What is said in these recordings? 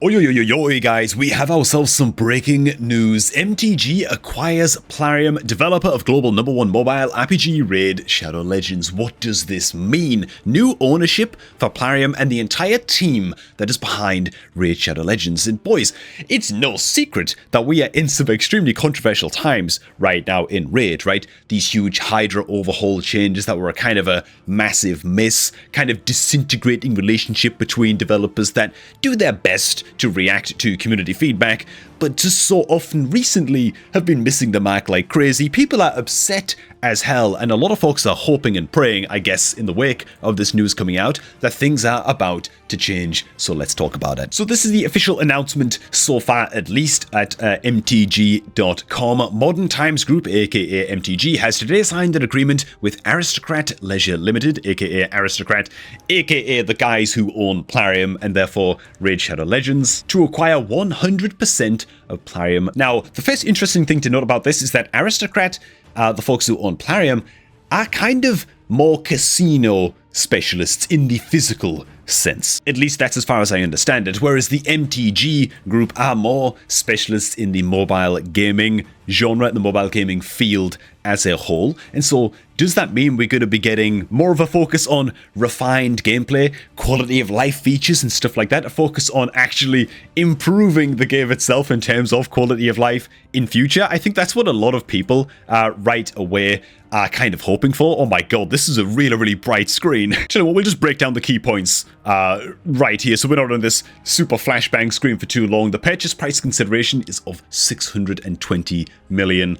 Oi, oi, oi, oi, oi, guys, we have ourselves some breaking news. MTG acquires PLARIUM, developer of global #1 mobile RPG Raid Shadow Legends. What does this mean? New ownership for PLARIUM and the entire team that is behind Raid Shadow Legends. And boys, it's no secret that we are in some extremely controversial times right now in Raid, right? These huge Hydra overhaul changes that were a kind of a massive miss, kind of disintegrating relationship between developers that do their best to react to community feedback, but just so often recently have been missing the mark like crazy. People are upset as hell, and a lot of folks are hoping and praying, I guess, in the wake of this news coming out, that things are about to change. So let's talk about it. So this is the official announcement so far, at least at mtg.com. Modern Times Group, aka MTG, has today signed an agreement with Aristocrat Leisure Limited, aka Aristocrat, aka the guys who own PLARIUM and therefore Raid Shadow Legends, to acquire 100% of PLARIUM. Now, the first interesting thing to note about this is that Aristocrat, the folks who own PLARIUM, are kind of more casino specialists in the physical sense. At least that's as far as I understand it, whereas the MTG group are more specialists in the mobile gaming genre, the mobile gaming field as a whole. And so does that mean we're going to be getting more of a focus on refined gameplay, quality of life features and stuff like that, a focus on actually improving the game itself in terms of quality of life in future? I think that's what a lot of people right away are kind of hoping for. Oh my god, this is a really, really bright screen. You know what, we'll just break down the key points right here, so we're not on this super flashbang screen for too long. The purchase price consideration is of $620 million.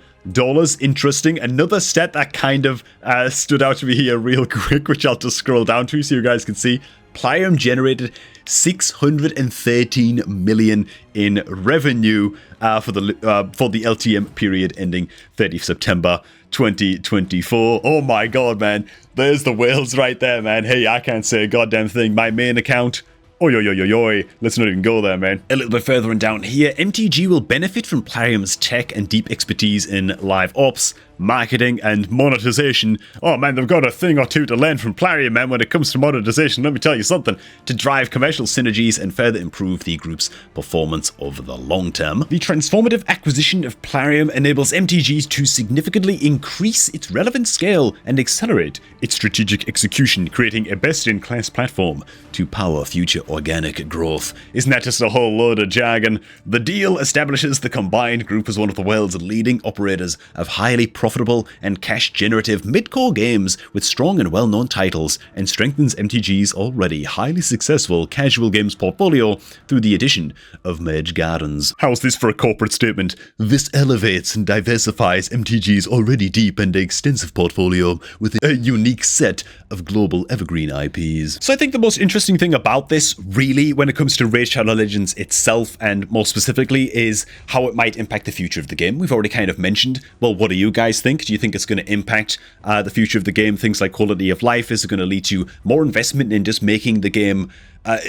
Interesting. Another stat that kind of stood out to me here real quick, which I'll just scroll down to so you guys can see. PLARIUM generated $613 million in revenue for the LTM period ending 30th September 2024. Oh my god, man. There's the whales right there, man. Hey, I can't say a goddamn thing. My main account. Oi, oi, oi, oi, oi. Let's not even go there, man. A little bit further and down here, MTG will benefit from PLARIUM's tech and deep expertise in live ops, marketing, and monetization. Oh man, they've got a thing or two to learn from PLARIUM, man, when it comes to monetization. Let me tell you something. To drive commercial synergies and further improve the group's performance over the long term. The transformative acquisition of PLARIUM enables MTG to significantly increase its relevant scale and accelerate its strategic execution, creating a best-in-class platform to power future organic growth. Isn't that just a whole load of jargon? The deal establishes the combined group as one of the world's leading operators of highly profitable and cash-generative mid-core games with strong and well-known titles, and strengthens MTG's already highly successful casual games portfolio through the addition of Merge Gardens. How's this for a corporate statement? This elevates and diversifies MTG's already deep and extensive portfolio with a unique set of global evergreen IPs. So I think the most interesting thing about this, really, when it comes to Raid Shadow Legends itself, and more specifically, is how it might impact the future of the game. We've already kind of mentioned, well, what do you guys think? Do you think it's going to impact the future of the game? Things like quality of life? Is it going to lead to more investment in just making the game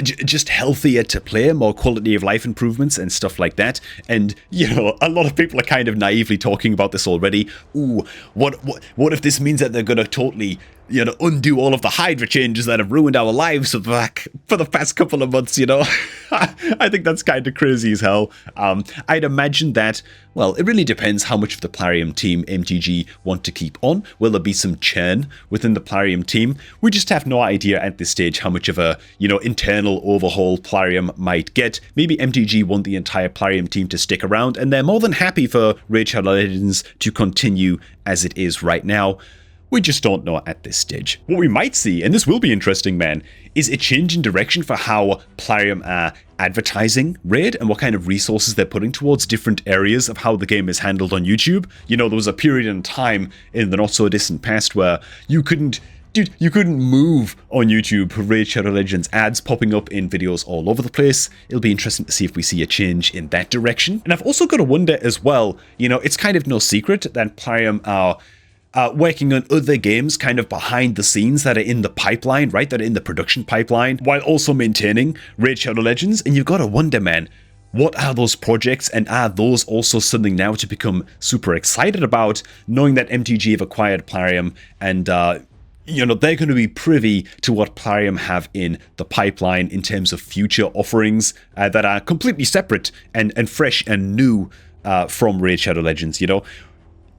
just healthier to play, more quality of life improvements and stuff like that? And, you know, a lot of people are kind of naively talking about this already. Ooh, what if this means that they're going to totally, you know, undo all of the Hydra changes that have ruined our lives for the past couple of months, you know? I think that's kind of crazy as hell. I'd imagine that, well, it really depends how much of the PLARIUM team MTG want to keep on. Will there be some churn within the PLARIUM team? We just have no idea at this stage how much of a, you know, internal overhaul PLARIUM might get. Maybe MTG want the entire PLARIUM team to stick around, and they're more than happy for Raid Shadow Legends to continue as it is right now. We just don't know at this stage. What we might see, and this will be interesting, man, is a change in direction for how PLARIUM are advertising Raid and what kind of resources they're putting towards different areas of how the game is handled on YouTube. You know, there was a period in time in the not-so-distant past where you couldn't move on YouTube for Raid Shadow Legends ads popping up in videos all over the place. It'll be interesting to see if we see a change in that direction. And I've also got to wonder as well, you know, it's kind of no secret that PLARIUM are working on other games kind of behind the scenes that are in the pipeline, right? That are in the production pipeline, while also maintaining Raid Shadow Legends. And you've got to wonder, man, what are those projects, and are those also something now to become super excited about, knowing that MTG have acquired PLARIUM and you know, they're going to be privy to what Plarium have in the pipeline in terms of future offerings that are completely separate and fresh and new from Raid Shadow Legends, you know.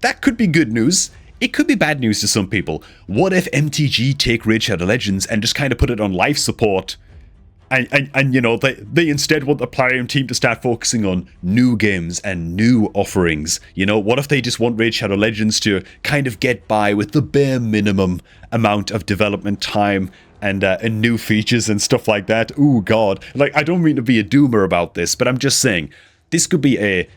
That could be good news. It could be bad news to some people. What if MTG take Raid Shadow Legends and just kind of put it on life support? And you know, they instead want the Plarium team to start focusing on new games and new offerings. You know, what if they just want Raid Shadow Legends to kind of get by with the bare minimum amount of development time and new features and stuff like that? Ooh, God. Like, I don't mean to be a doomer about this, but I'm just saying, this could be a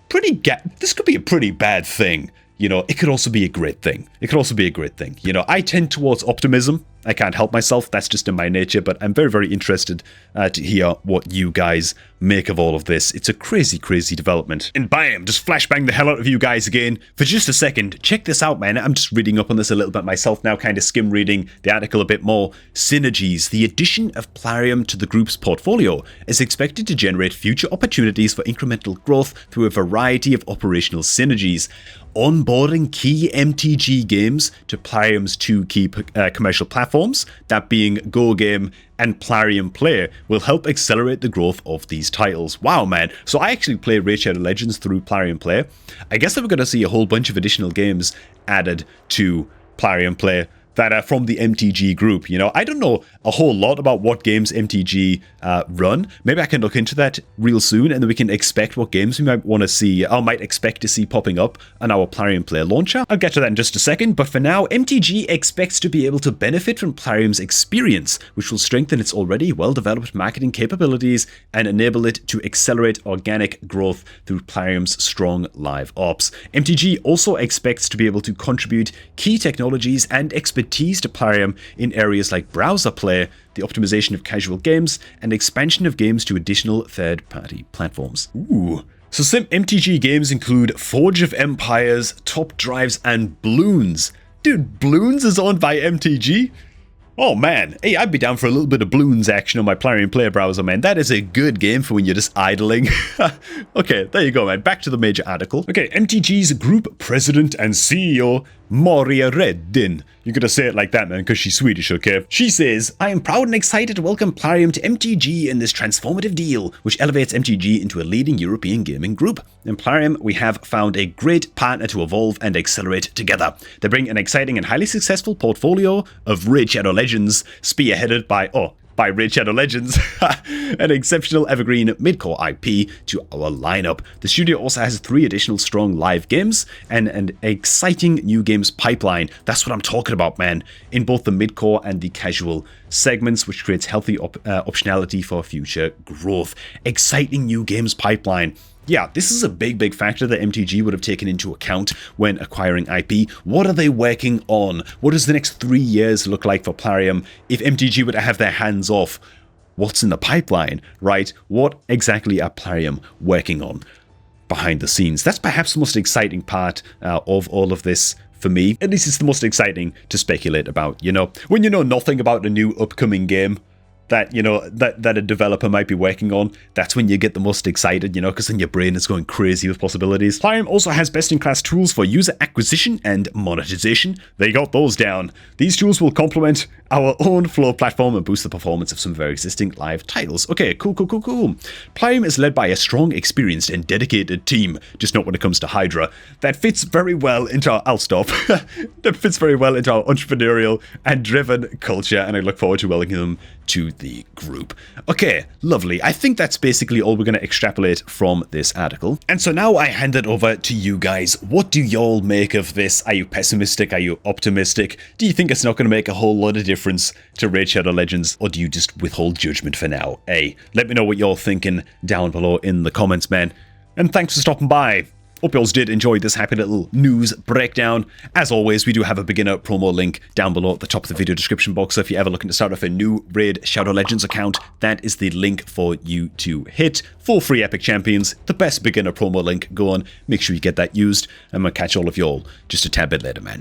pretty bad thing. You know, it could also be a great thing. It could also be a great thing. You know, I tend towards optimism. I can't help myself. That's just in my nature. But I'm very, very interested to hear what you guys make of all of this. It's a crazy, crazy development. And bam, just flashbang the hell out of you guys again. For just a second, check this out, man. I'm just reading up on this a little bit myself now, kind of skim reading the article a bit more. Synergies. The addition of Plarium to the group's portfolio is expected to generate future opportunities for incremental growth through a variety of operational synergies. Onboarding key MTG games to Plarium's two key commercial platforms, that being Go Game and Plarium Play, will help accelerate the growth of these titles. Wow, man. So I actually play Raid Shadow Legends through Plarium Play. I guess that we're going to see a whole bunch of additional games added to Plarium Play that are from the MTG group. You know, I don't know a whole lot about what games MTG run. Maybe I can look into that real soon, and then we can expect what games we might want to see, or might expect to see popping up on our Plarium Play launcher. I'll get to that in just a second, but for now, MTG expects to be able to benefit from Plarium's experience, which will strengthen its already well-developed marketing capabilities and enable it to accelerate organic growth through Plarium's strong live ops. MTG also expects to be able to contribute key technologies and expertise to Plarium in areas like browser play, the optimization of casual games, and expansion of games to additional third-party platforms. Ooh. So some MTG games include Forge of Empires, Top Drives, and Bloons. Dude, Bloons is owned by MTG? Oh man, hey, I'd be down for a little bit of Bloons action on my Plarium Player browser, man. That is a good game for when you're just idling. Okay, there you go, man. Back to the major article. Okay, MTG's Group President and CEO, Moria Reddin. You're gonna say it like that, man, because she's Swedish, okay? She says, I am proud and excited to welcome Plarium to MTG in this transformative deal, which elevates MTG into a leading European gaming group. In Plarium, we have found a great partner to evolve and accelerate together. They bring an exciting and highly successful portfolio of Raid Shadow Legends, spearheaded by Raid Shadow Legends, an exceptional evergreen mid-core IP to our lineup. The studio also has 3 additional strong live games and an exciting new games pipeline. That's what I'm talking about, man, in both the mid-core and the casual segments, which creates healthy optionality for future growth. Exciting new games pipeline. Yeah, this is a big factor that MTG would have taken into account when acquiring IP. What are they working on? What does the next 3 years look like for Plarium if MTG were to have their hands off? What's in the pipeline, right? What exactly are Plarium working on behind the scenes? That's perhaps the most exciting part of all of this. For me, at least it's the most exciting to speculate about, you know? When you know nothing about a new upcoming game that, you know, that a developer might be working on, that's when you get the most excited, you know, because then your brain is going crazy with possibilities. Plarium also has best-in-class tools for user acquisition and monetization. They got those down. These tools will complement our own Flow platform and boost the performance of some of our existing live titles. Okay, cool. Plarium is led by a strong, experienced, and dedicated team, just not when it comes to Hydra. That fits very well into our, that fits very well into our entrepreneurial and driven culture, and I look forward to welcoming them to the group. Okay, lovely. I think that's basically all we're going to extrapolate from this article. And so now I hand it over to you guys. What do y'all make of this? Are you pessimistic? Are you optimistic? Do you think it's not going to make a whole lot of difference to Raid Shadow Legends, or do you just withhold judgment for now? Hey, let me know what you're thinking down below in the comments, man. And thanks for stopping by. Hope you all did enjoy this happy little news breakdown. As always, we do have a beginner promo link down below at the top of the video description box, so if you're ever looking to start off a new Raid Shadow Legends account, that is the link for you to hit. For free epic champions, the best beginner promo link. Go on, make sure you get that used, and I'm gonna catch all of y'all just a tad bit later, man.